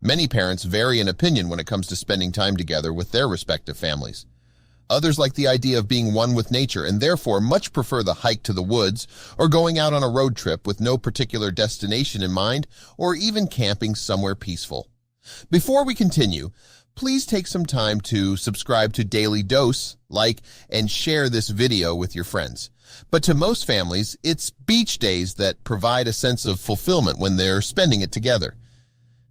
Many parents vary in opinion when it comes to spending time together with their respective families. Others like the idea of being one with nature and therefore much prefer the hike to the woods or going out on a road trip with no particular destination in mind, or even camping somewhere peaceful. Before we continue, please take some time to subscribe to Dailydose, like, and share this video with your friends. But to most families, it's beach days that provide a sense of fulfillment when they're spending it together.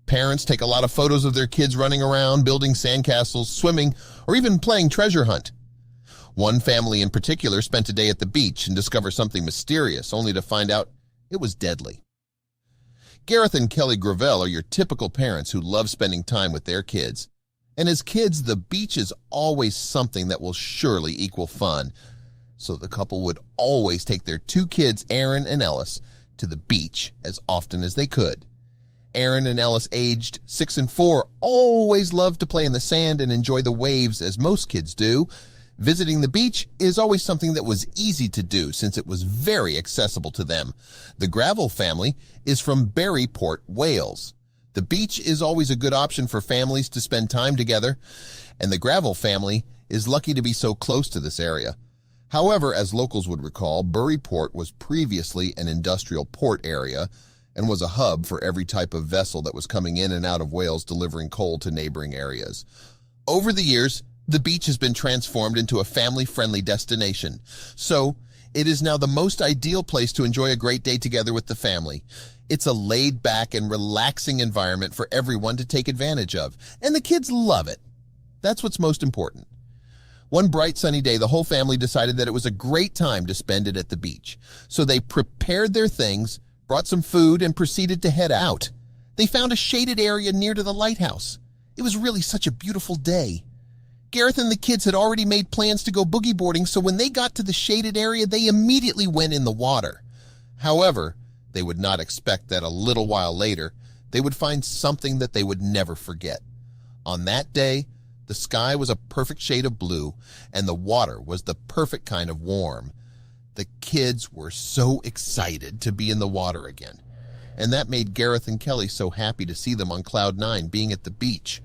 Parents take a lot of photos of their kids running around, building sandcastles, swimming, or even playing treasure hunt. One family in particular spent a day at the beach and discovered something mysterious, only to find out it was deadly. Gareth and Kelly Gravel are your typical parents who love spending time with their kids. And as kids, the beach is always something that will surely equal fun. So the couple would always take their two kids, Aaron and Ellis, to the beach as often as they could. Aaron and Ellis, aged 6 and 4, always loved to play in the sand and enjoy the waves as most kids do. Visiting the beach is always something that was easy to do since it was very accessible to them. The Gravel family is from Barryport, Wales. The beach is always a good option for families to spend time together, and the Gravel family is lucky to be so close to this area. However, as locals would recall, Barryport was previously an industrial port area and was a hub for every type of vessel that was coming in and out of Wales delivering coal to neighboring areas. Over the years, the beach has been transformed into a family-friendly destination, so it is now the most ideal place to enjoy a great day together with the family. It's a laid-back and relaxing environment for everyone to take advantage of, and the kids love it. That's what's most important. One bright sunny day, the whole family decided that it was a great time to spend it at the beach, so they prepared their things, brought some food, and proceeded to head out. They found a shaded area near to the lighthouse. It was really such a beautiful day. Gareth and the kids had already made plans to go boogie boarding, so when they got to the shaded area, they immediately went in the water. However, they would not expect that a little while later, they would find something that they would never forget. On that day, the sky was a perfect shade of blue, and the water was the perfect kind of warm. The kids were so excited to be in the water again, and that made Gareth and Kelly so happy to see them on Cloud 9 being at the beach.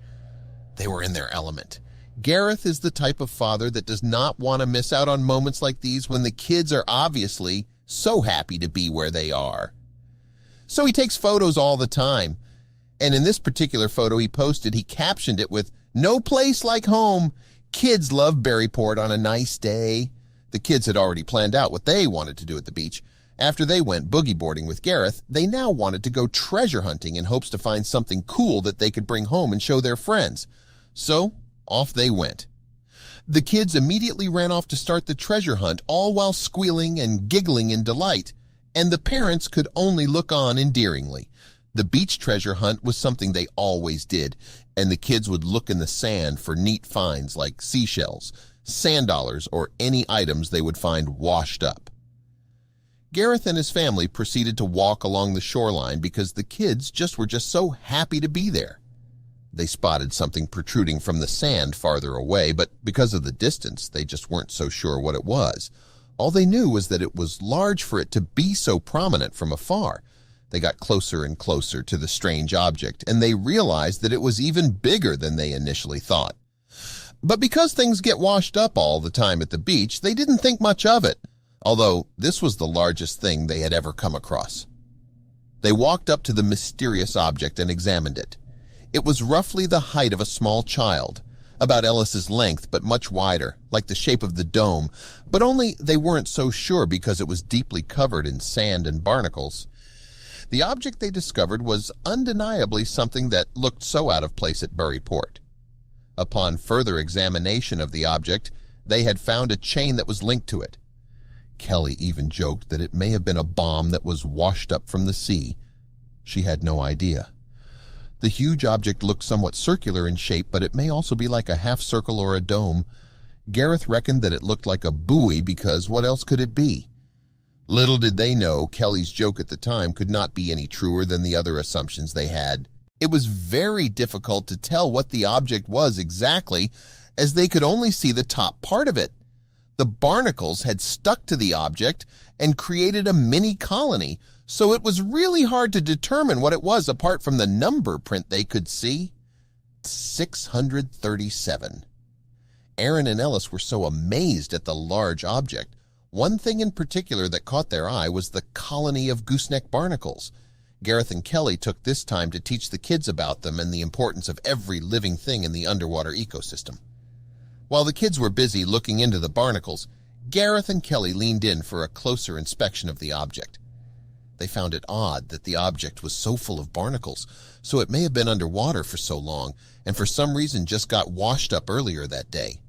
They were in their element. Gareth is the type of father that does not want to miss out on moments like these when the kids are obviously so happy to be where they are. So he takes photos all the time, and in this particular photo he posted, he captioned it with, "No place like home. Kids love Barryport on a nice day." The kids had already planned out what they wanted to do at the beach. After they went boogie boarding with Gareth, they now wanted to go treasure hunting in hopes to find something cool that they could bring home and show their friends. So off they went. The kids immediately ran off to start the treasure hunt, all while squealing and giggling in delight, and the parents could only look on endearingly. The beach treasure hunt was something they always did, and the kids would look in the sand for neat finds like seashells, sand dollars, or any items they would find washed up. Gareth and his family proceeded to walk along the shoreline because the kids were just so happy to be there. They spotted something protruding from the sand farther away, but because of the distance, they just weren't so sure what it was. All they knew was that it was large for it to be so prominent from afar. They got closer and closer to the strange object, and they realized that it was even bigger than they initially thought. But because things get washed up all the time at the beach, they didn't think much of it, although this was the largest thing they had ever come across. They walked up to the mysterious object and examined it. It was roughly the height of a small child, about Ellis's length but much wider, like the shape of the dome, but only they weren't so sure because it was deeply covered in sand and barnacles. The object they discovered was undeniably something that looked so out of place at Barryport. Upon further examination of the object, they had found a chain that was linked to it. Kelly even joked that it may have been a bomb that was washed up from the sea. She had no idea. The huge object looked somewhat circular in shape, but it may also be like a half-circle or a dome. Gareth reckoned that it looked like a buoy because what else could it be? Little did they know Kelly's joke at the time could not be any truer than the other assumptions they had. It was very difficult to tell what the object was exactly, as they could only see the top part of it. The barnacles had stuck to the object and created a mini colony, so it was really hard to determine what it was apart from the number print they could see. 637. Aaron and Ellis were so amazed at the large object. One thing in particular that caught their eye was the colony of gooseneck barnacles. Gareth and Kelly took this time to teach the kids about them and the importance of every living thing in the underwater ecosystem. While the kids were busy looking into the barnacles, Gareth and Kelly leaned in for a closer inspection of the object. They found it odd that the object was so full of barnacles, so it may have been underwater for so long, and for some reason just got washed up earlier that day.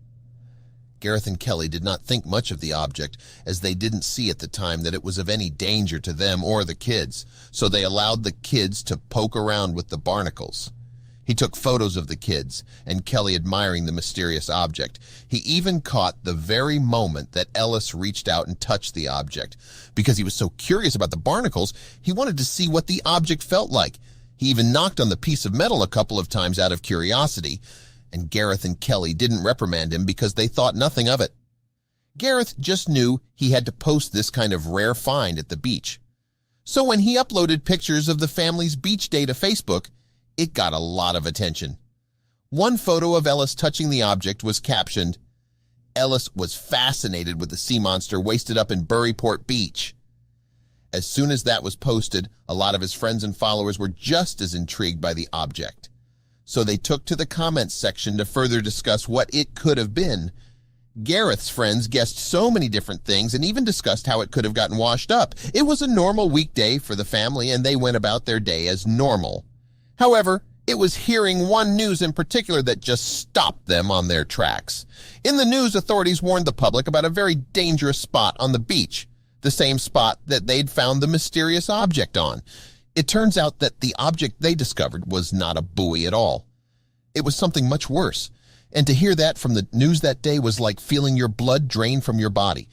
Gareth and Kelly did not think much of the object, as they didn't see at the time that it was of any danger to them or the kids, so they allowed the kids to poke around with the barnacles. He took photos of the kids, and Kelly admiring the mysterious object. He even caught the very moment that Ellis reached out and touched the object. Because he was so curious about the barnacles, he wanted to see what the object felt like. He even knocked on the piece of metal a couple of times out of curiosity, and Gareth and Kelly didn't reprimand him because they thought nothing of it. Gareth just knew he had to post this kind of rare find at the beach. So when he uploaded pictures of the family's beach day to Facebook, it got a lot of attention. One photo of Ellis touching the object was captioned, "Ellis was fascinated with the sea monster wasted up in Buryport Beach." As soon as that was posted, a lot of his friends and followers were just as intrigued by the object. So they took to the comments section to further discuss what it could have been. Gareth's friends guessed so many different things and even discussed how it could have gotten washed up. It was a normal weekday for the family, and they went about their day as normal. However, it was hearing one news in particular that just stopped them on their tracks. In the news, authorities warned the public about a very dangerous spot on the beach, the same spot that they'd found the mysterious object on. It turns out that the object they discovered was not a buoy at all. It was something much worse, and to hear that from the news that day was like feeling your blood drain from your body.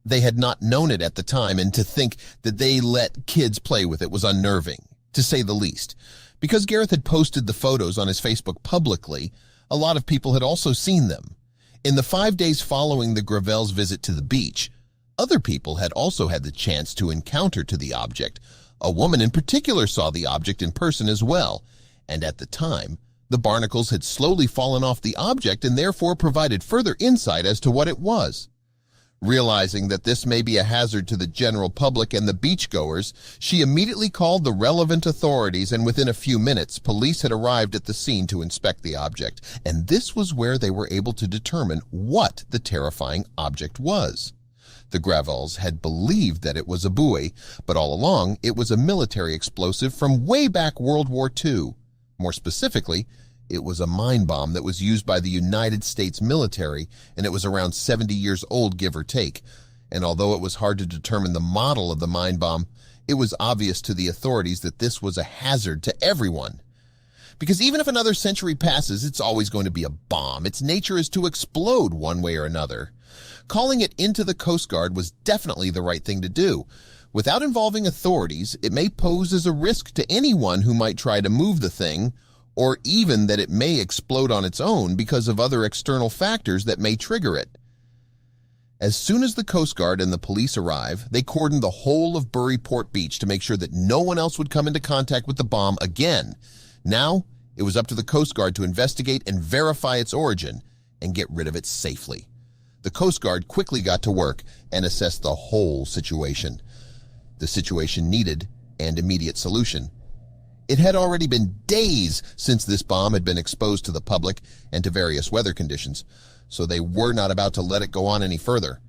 They had not known it at the time, and to think that they let kids play with it was unnerving, to say the least. Because Gareth had posted the photos on his Facebook publicly, a lot of people had also seen them. In the 5 days following the Gravels' visit to the beach, other people had also had the chance to encounter the object. A woman in particular saw the object in person as well, and at the time, the barnacles had slowly fallen off the object and therefore provided further insight as to what it was. Realizing that this may be a hazard to the general public and the beachgoers, she immediately called the relevant authorities, and within a few minutes, police had arrived at the scene to inspect the object, and this was where they were able to determine what the terrifying object was. The Gravels had believed that it was a buoy, but all along it was a military explosive from way back World War II. More specifically, it was a mine bomb that was used by the United States military, and it was around 70 years old, give or take. And although it was hard to determine the model of the mine bomb, it was obvious to the authorities that this was a hazard to everyone. Because even if another century passes, it's always going to be a bomb. Its nature is to explode one way or another. Calling it into the Coast Guard was definitely the right thing to do. Without involving authorities, it may pose as a risk to anyone who might try to move the thing, or even that it may explode on its own because of other external factors that may trigger it. As soon as the Coast Guard and the police arrive, they cordoned the whole of Buryport Beach to make sure that no one else would come into contact with the bomb again. Now, it was up to the Coast Guard to investigate and verify its origin and get rid of it safely. The Coast Guard quickly got to work and assessed the whole situation. The situation needed an immediate solution. It had already been days since this bomb had been exposed to the public and to various weather conditions, so they were not about to let it go on any further.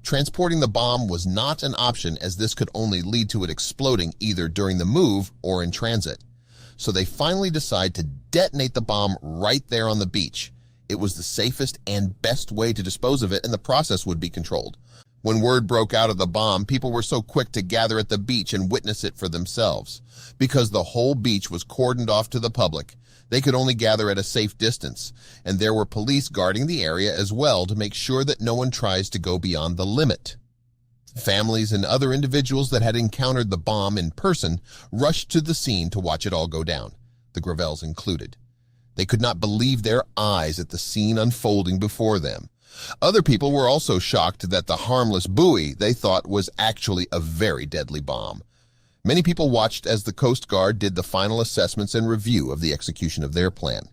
Transporting the bomb was not an option, as this could only lead to it exploding either during the move or in transit. So they finally decided to detonate the bomb right there on the beach. It was the safest and best way to dispose of it, and the process would be controlled. When word broke out of the bomb, people were so quick to gather at the beach and witness it for themselves. Because the whole beach was cordoned off to the public, they could only gather at a safe distance, and there were police guarding the area as well to make sure that no one tries to go beyond the limit. Families and other individuals that had encountered the bomb in person rushed to the scene to watch it all go down, the Gravels included. They could not believe their eyes at the scene unfolding before them. Other people were also shocked that the harmless buoy they thought was actually a very deadly bomb. Many people watched as the Coast Guard did the final assessments and review of the execution of their plan.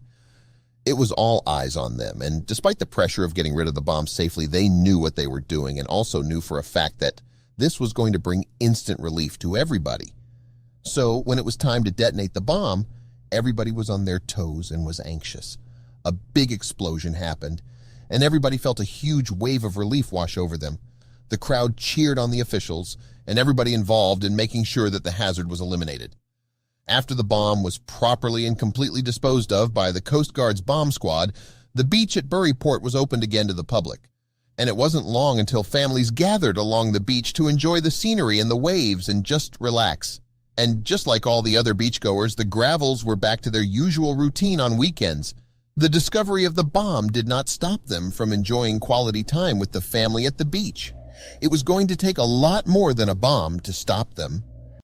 It was all eyes on them, and despite the pressure of getting rid of the bomb safely, they knew what they were doing and also knew for a fact that this was going to bring instant relief to everybody. So when it was time to detonate the bomb, everybody was on their toes and was anxious. A big explosion happened, and everybody felt a huge wave of relief wash over them. The crowd cheered on the officials and everybody involved in making sure that the hazard was eliminated. After the bomb was properly and completely disposed of by the Coast Guard's bomb squad, the beach at Buryport was opened again to the public. And it wasn't long until families gathered along the beach to enjoy the scenery and the waves and just relax. And just like all the other beachgoers, the Gravels were back to their usual routine on weekends. The discovery of the bomb did not stop them from enjoying quality time with the family at the beach. It was going to take a lot more than a bomb to stop them.